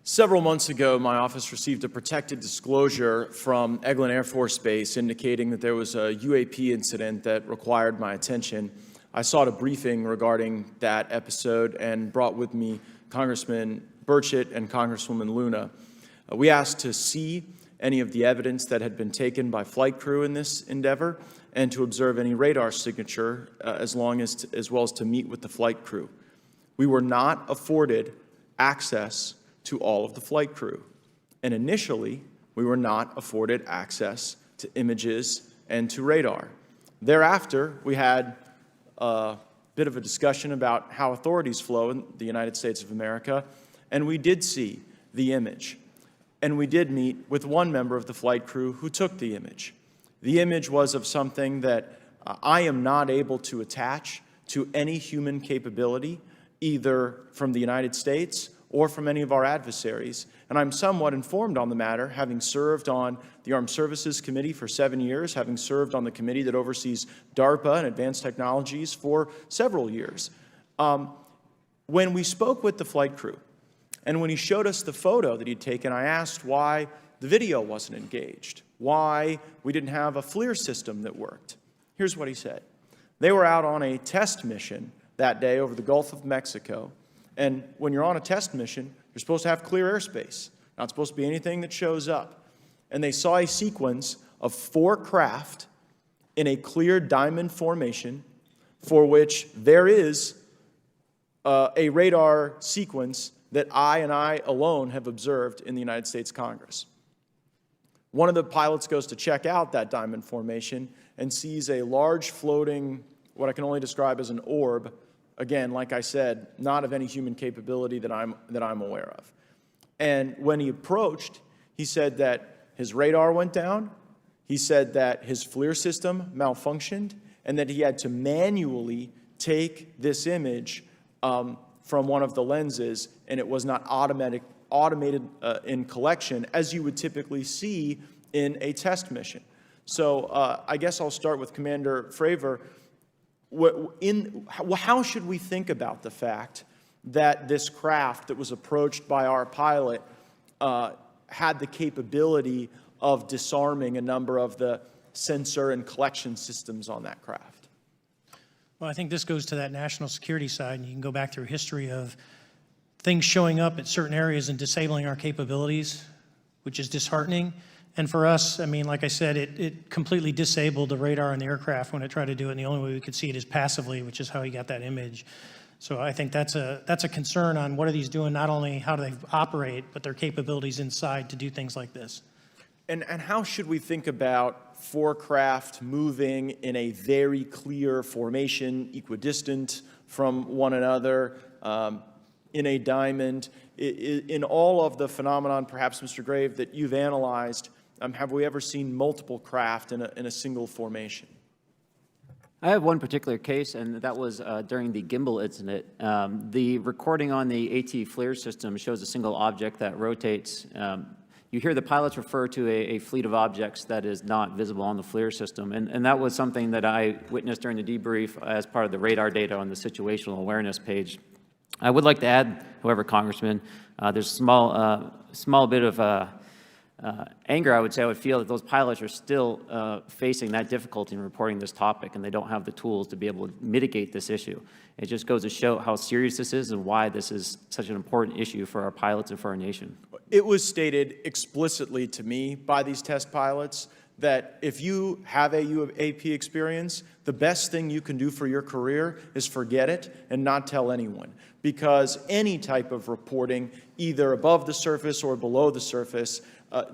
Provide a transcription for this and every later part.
Several months ago, my office received a protected disclosure from Eglin Air Force Base indicating that there was a UAP incident that required my attention. I sought a briefing regarding that episode and brought with me Congressman Burchett and Congresswoman Luna. We asked to see any of the evidence that had been taken by flight crew in this endeavor and to observe any radar signature as well as to meet with the flight crew. We were not afforded access to all of the flight crew. And initially, we were not afforded access to images and to radar. Thereafter, we had a bit of a discussion about how authorities flow in the United States of America, and we did see the image. And we did meet with one member of the flight crew who took the image. The image was of something that I am not able to attach to any human capability, either from the United States or from any of our adversaries. And I'm somewhat informed on the matter, having served on the Armed Services Committee for 7 years, having served on the committee that oversees DARPA and advanced technologies for several years. When we spoke with the flight crew, and when he showed us the photo that he'd taken, I asked why the video wasn't engaged, why we didn't have a FLIR system that worked. Here's what he said. They were out on a test mission that day over the Gulf of Mexico. And when you're on a test mission, you're supposed to have clear airspace. Not supposed to be anything that shows up. And they saw a sequence of 4 craft in a clear diamond formation for which there is a radar sequence that I alone have observed in the United States Congress. One of the pilots goes to check out that diamond formation and sees a large floating, what I can only describe as an orb. Again, like I said, not of any human capability that I'm aware of. And when he approached, he said that his radar went down, he said that his FLIR system malfunctioned, and that he had to manually take this image from one of the lenses, and it was not automated in collection, as you would typically see in a test mission. So I guess I'll start with Commander Fravor. How should we think about the fact that this craft that was approached by our pilot had the capability of disarming a number of the sensor and collection systems on that craft? Well, I think this goes to that national security side, and you can go back through history of things showing up at certain areas and disabling our capabilities, which is disheartening. And for us, I mean, like I said, it completely disabled the radar on the aircraft when it tried to do it, and the only way we could see it is passively, which is how he got that image. So I think that's a concern on what are these doing, not only how do they operate, but their capabilities inside to do things like this. And how should we think about 4 craft moving in a very clear formation, equidistant from one another, in a diamond? In all of the phenomenon, perhaps, Mr. Grave, that you've analyzed, have we ever seen multiple craft in a single formation? I have one particular case, and that was during the gimbal incident. The recording on the AT FLIR system shows a single object that rotates. You hear the pilots refer to a fleet of objects that is not visible on the FLIR system, and that was something that I witnessed during the debrief as part of the radar data on the situational awareness page. I would like to add, however, Congressman, there's a small bit of anger, I would say. I would feel that those pilots are still facing that difficulty in reporting this topic, and they don't have the tools to be able to mitigate this issue. It just goes to show how serious this is and why this is such an important issue for our pilots and for our nation. It was stated explicitly to me by these test pilots that if you have a UAP experience, the best thing you can do for your career is forget it and not tell anyone. Because any type of reporting, either above the surface or below the surface,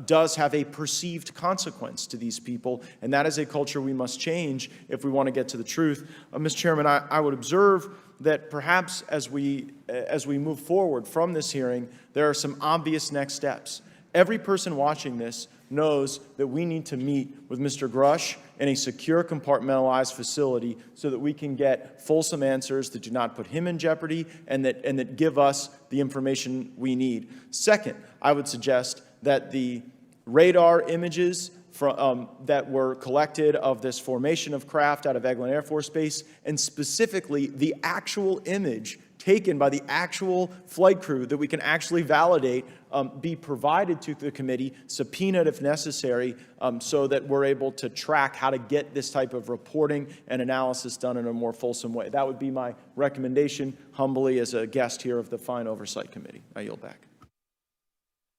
does have a perceived consequence to these people, and that is a culture we must change if we want to get to the truth. Mr. Chairman, I would observe that perhaps as we move forward from this hearing, there are some obvious next steps. Every person watching this knows that we need to meet with Mr. Grush in a secure, compartmentalized facility so that we can get fulsome answers that do not put him in jeopardy and that give us the information we need. Second, I would suggest that the radar images that were collected of this formation of craft out of Eglin Air Force Base, and specifically the actual image taken by the actual flight crew that we can actually validate be provided to the committee, subpoenaed if necessary, so that we're able to track how to get this type of reporting and analysis done in a more fulsome way. That would be my recommendation, humbly, as a guest here of the Fine Oversight Committee. I yield back.